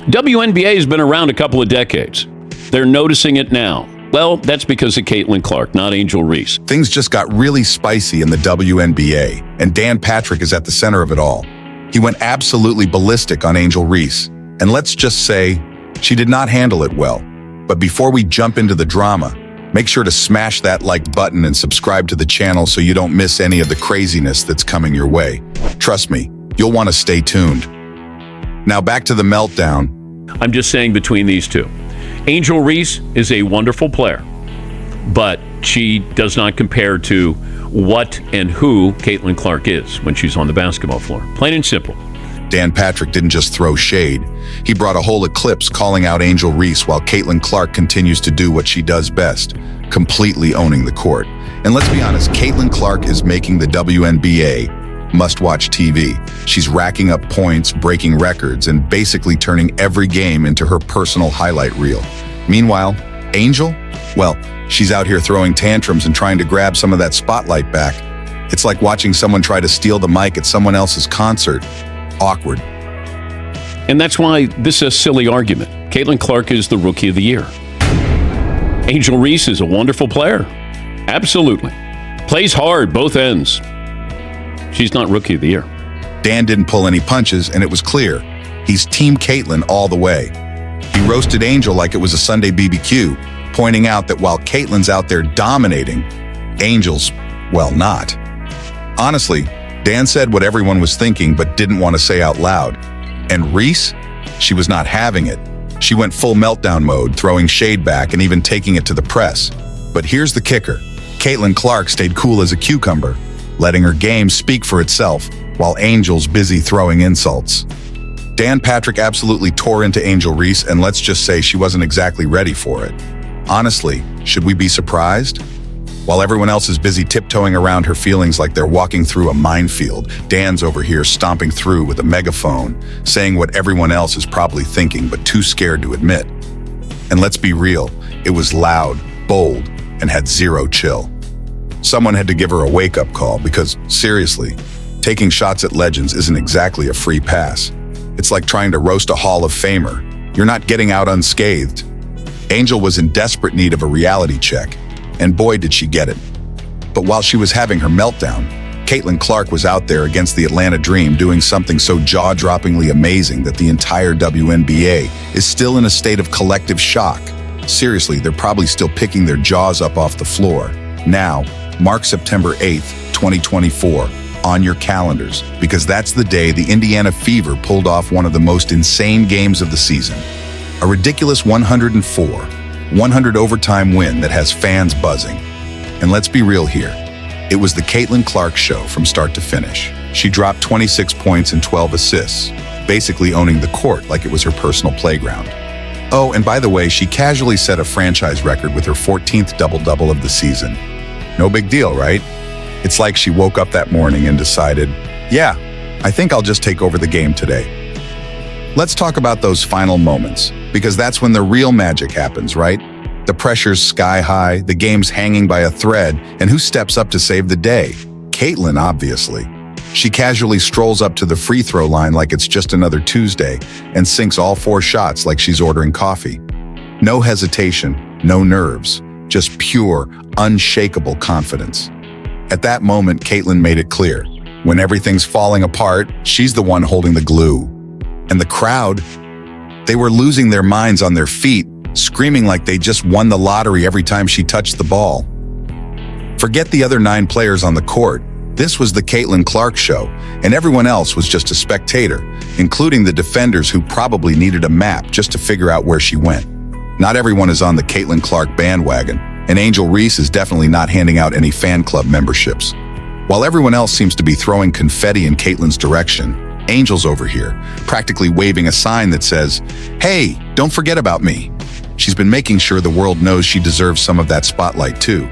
WNBA has been around a couple of decades. They're noticing it now. Well, that's because of Caitlin Clark, not Angel Reese. Things just got really spicy in the WNBA, and Dan Patrick is at the center of it all. He went absolutely ballistic on Angel Reese, and let's just say she did not handle it well. But before we jump into the drama, make sure to smash that like button and subscribe to the channel so you don't miss any of the craziness that's coming your way. Trust me, you'll want to stay tuned. Now back to the meltdown. I'm just saying between these two. Angel Reese is a wonderful player, but she does not compare to what and who Caitlin Clark is when she's on the basketball floor. Plain and simple. Dan Patrick didn't just throw shade. He brought a whole eclipse calling out Angel Reese while Caitlin Clark continues to do what she does best, completely owning the court. And let's be honest, Caitlin Clark is making the WNBA must-watch TV. She's racking up points, breaking records, and basically turning every game into her personal highlight reel. Meanwhile, Angel? Well, she's out here throwing tantrums and trying to grab some of that spotlight back. It's like watching someone try to steal the mic at someone else's concert. Awkward. And that's why this is a silly argument. Caitlin Clark is the Rookie of the Year. Angel Reese is a wonderful player. Absolutely. Plays hard, both ends. She's not Rookie of the Year. Dan didn't pull any punches, and it was clear. He's Team Caitlin all the way. He roasted Angel like it was a Sunday BBQ, pointing out that while Caitlin's out there dominating, Angel's, well, not. Honestly, Dan said what everyone was thinking but didn't want to say out loud. And Reese? She was not having it. She went full meltdown mode, throwing shade back and even taking it to the press. But here's the kicker. Caitlin Clark stayed cool as a cucumber, letting her game speak for itself while Angel's busy throwing insults. Dan Patrick absolutely tore into Angel Reese, and let's just say she wasn't exactly ready for it. Honestly, should we be surprised? While everyone else is busy tiptoeing around her feelings like they're walking through a minefield, Dan's over here stomping through with a megaphone, saying what everyone else is probably thinking but too scared to admit. And let's be real, it was loud, bold, and had zero chill. Someone had to give her a wake-up call because, seriously, taking shots at legends isn't exactly a free pass. It's like trying to roast a Hall of Famer. You're not getting out unscathed. Angel was in desperate need of a reality check, and boy did she get it. But while she was having her meltdown, Caitlin Clark was out there against the Atlanta Dream doing something so jaw-droppingly amazing that the entire WNBA is still in a state of collective shock. Seriously, they're probably still picking their jaws up off the floor. Now, mark September 8th, 2024, on your calendars, because that's the day the Indiana Fever pulled off one of the most insane games of the season. A ridiculous 104 overtime win that has fans buzzing. And let's be real here. It was the Caitlin Clark show from start to finish. She dropped 26 points and 12 assists, basically owning the court like it was her personal playground. Oh, and by the way, she casually set a franchise record with her 14th double-double of the season. No big deal, right? It's like she woke up that morning and decided, yeah, I think I'll just take over the game today. Let's talk about those final moments, because that's when the real magic happens, right? The pressure's sky high, the game's hanging by a thread, and who steps up to save the day? Caitlin, obviously. She casually strolls up to the free throw line like it's just another Tuesday and sinks all 4 shots like she's ordering coffee. No hesitation, no nerves. Just pure, unshakable confidence. At that moment, Caitlin made it clear. When everything's falling apart, she's the one holding the glue. And the crowd, they were losing their minds on their feet, screaming like they just won the lottery every time she touched the ball. Forget the other 9 players on the court. This was the Caitlin Clark show, and everyone else was just a spectator, including the defenders who probably needed a map just to figure out where she went. Not everyone is on the Caitlin Clark bandwagon, and Angel Reese is definitely not handing out any fan club memberships. While everyone else seems to be throwing confetti in Caitlin's direction, Angel's over here, practically waving a sign that says, "Hey, don't forget about me." She's been making sure the world knows she deserves some of that spotlight too,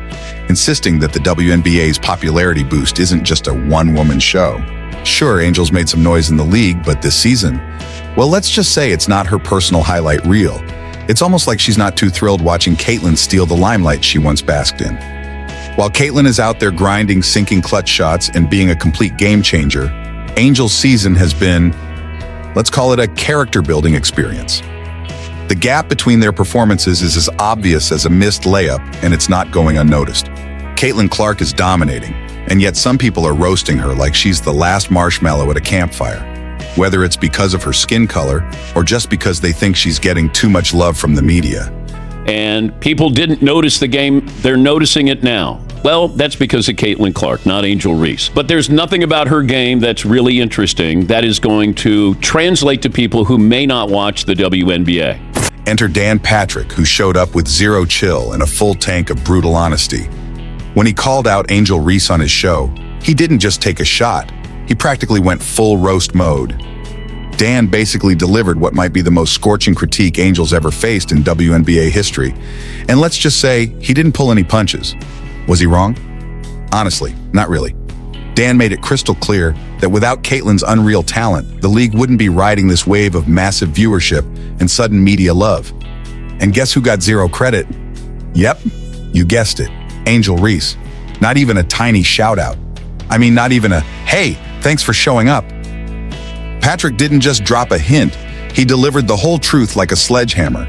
insisting that the WNBA's popularity boost isn't just a one-woman show. Sure, Angel's made some noise in the league, but this season, well, let's just say it's not her personal highlight reel. It's almost like she's not too thrilled watching Caitlin steal the limelight she once basked in. While Caitlin is out there grinding, sinking clutch shots, and being a complete game changer, Angel's season has been, Let's call it a character-building experience. The gap between their performances is as obvious as a missed layup, and it's not going unnoticed. Caitlin Clark is dominating, and yet some people are roasting her like she's the last marshmallow at a campfire. Whether it's because of her skin color or just because they think she's getting too much love from the media. And people didn't notice the game. They're noticing it now. Well, that's because of Caitlin Clark, not Angel Reese. But there's nothing about her game that's really interesting that is going to translate to people who may not watch the WNBA. Enter Dan Patrick, who showed up with zero chill and a full tank of brutal honesty. When he called out Angel Reese on his show, he didn't just take a shot. He practically went full roast mode. Dan basically delivered what might be the most scorching critique Angel's ever faced in WNBA history. And let's just say he didn't pull any punches. Was he wrong? Honestly, not really. Dan made it crystal clear that without Caitlin's unreal talent, the league wouldn't be riding this wave of massive viewership and sudden media love. And guess who got zero credit? Yep, you guessed it, Angel Reese. Not even a tiny shout out. I mean, not even a, hey, thanks for showing up. Patrick didn't just drop a hint, he delivered the whole truth like a sledgehammer.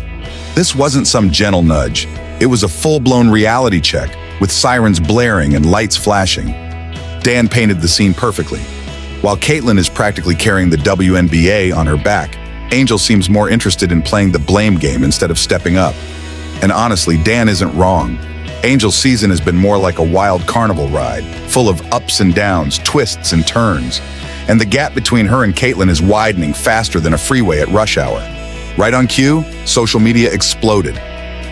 This wasn't some gentle nudge. It was a full-blown reality check, with sirens blaring and lights flashing. Dan painted the scene perfectly. While Caitlin is practically carrying the WNBA on her back, Angel seems more interested in playing the blame game instead of stepping up. And honestly, Dan isn't wrong. Angel's season has been more like a wild carnival ride, full of ups and downs, twists and turns. And the gap between her and Caitlin is widening faster than a freeway at rush hour. Right on cue, social media exploded.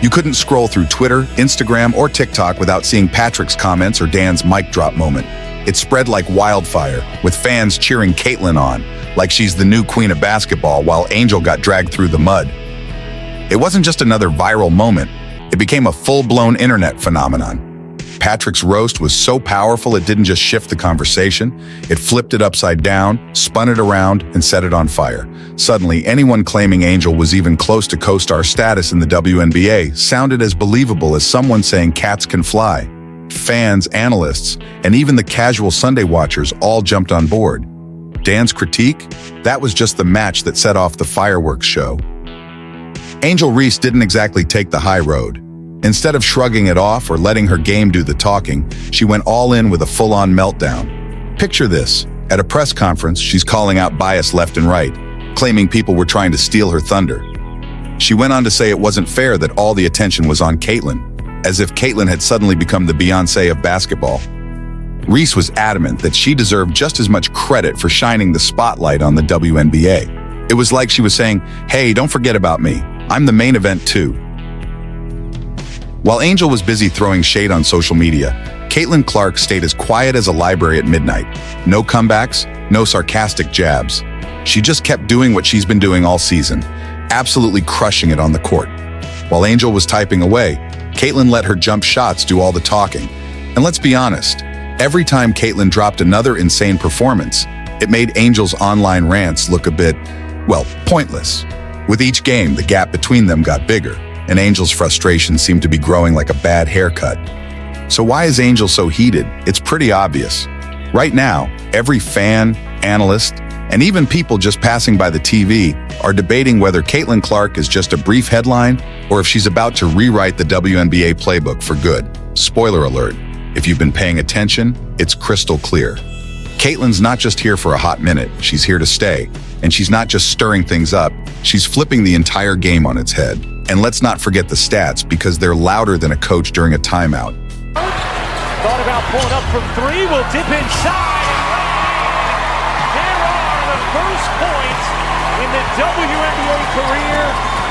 You couldn't scroll through Twitter, Instagram, or TikTok without seeing Patrick's comments or Dan's mic drop moment. It spread like wildfire, with fans cheering Caitlin on, like she's the new queen of basketball while Angel got dragged through the mud. It wasn't just another viral moment, it became a full-blown internet phenomenon. Patrick's roast was so powerful it didn't just shift the conversation, it flipped it upside down, spun it around, and set it on fire. Suddenly, anyone claiming Angel was even close to co-star status in the WNBA sounded as believable as someone saying cats can fly. Fans, analysts, and even the casual Sunday watchers all jumped on board. Dan's critique? That was just the match that set off the fireworks show. Angel Reese didn't exactly take the high road. Instead of shrugging it off or letting her game do the talking, she went all in with a full-on meltdown. Picture this. At a press conference, she's calling out bias left and right, claiming people were trying to steal her thunder. She went on to say it wasn't fair that all the attention was on Caitlin, as if Caitlin had suddenly become the Beyoncé of basketball. Reese was adamant that she deserved just as much credit for shining the spotlight on the WNBA. It was like she was saying, hey, don't forget about me. I'm the main event too. While Angel was busy throwing shade on social media, Caitlin Clark stayed as quiet as a library at midnight. No comebacks, no sarcastic jabs. She just kept doing what she's been doing all season, absolutely crushing it on the court. While Angel was typing away, Caitlin let her jump shots do all the talking. And let's be honest, every time Caitlin dropped another insane performance, it made Angel's online rants look a bit, well, pointless. With each game, the gap between them got bigger, and Angel's frustration seemed to be growing like a bad haircut. So why is Angel so heated? It's pretty obvious. Right now, every fan, analyst, and even people just passing by the TV are debating whether Caitlin Clark is just a brief headline or if she's about to rewrite the WNBA playbook for good. Spoiler alert, if you've been paying attention, it's crystal clear. Caitlin's not just here for a hot minute, she's here to stay. And she's not just stirring things up, she's flipping the entire game on its head. And let's not forget the stats, because they're louder than a coach during a timeout. Thought about pulling up from three, will dip inside. There are the first points in the WNBA career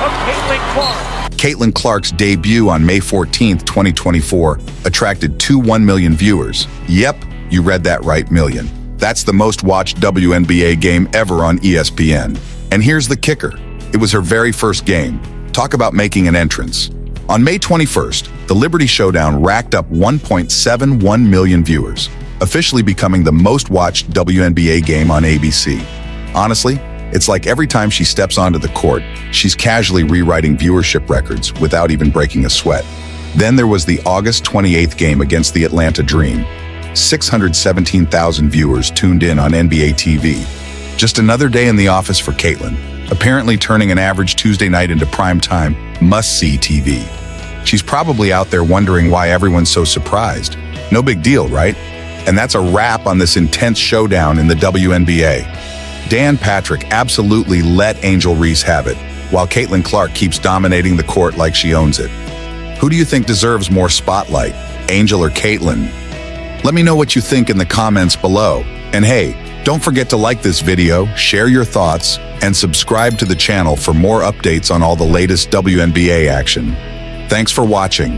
of Caitlin Clark. Caitlin Clark's debut on May 14th, 2024 attracted 1 million viewers. Yep, you read that right, million. That's the most watched WNBA game ever on ESPN. And here's the kicker. It was her very first game. Talk about making an entrance. On May 21st, the Liberty Showdown racked up 1.71 million viewers, officially becoming the most watched WNBA game on ABC. Honestly, it's like every time she steps onto the court, she's casually rewriting viewership records without even breaking a sweat. Then there was the August 28th game against the Atlanta Dream. 617,000 viewers tuned in on NBA TV. Just another day in the office for Caitlin, apparently turning an average Tuesday night into primetime, must-see TV. She's probably out there wondering why everyone's so surprised. No big deal, right? And that's a wrap on this intense showdown in the WNBA. Dan Patrick absolutely let Angel Reese have it, while Caitlin Clark keeps dominating the court like she owns it. Who do you think deserves more spotlight, Angel or Caitlin? Let me know what you think in the comments below. And hey, don't forget to like this video, share your thoughts, and subscribe to the channel for more updates on all the latest WNBA action. Thanks for watching.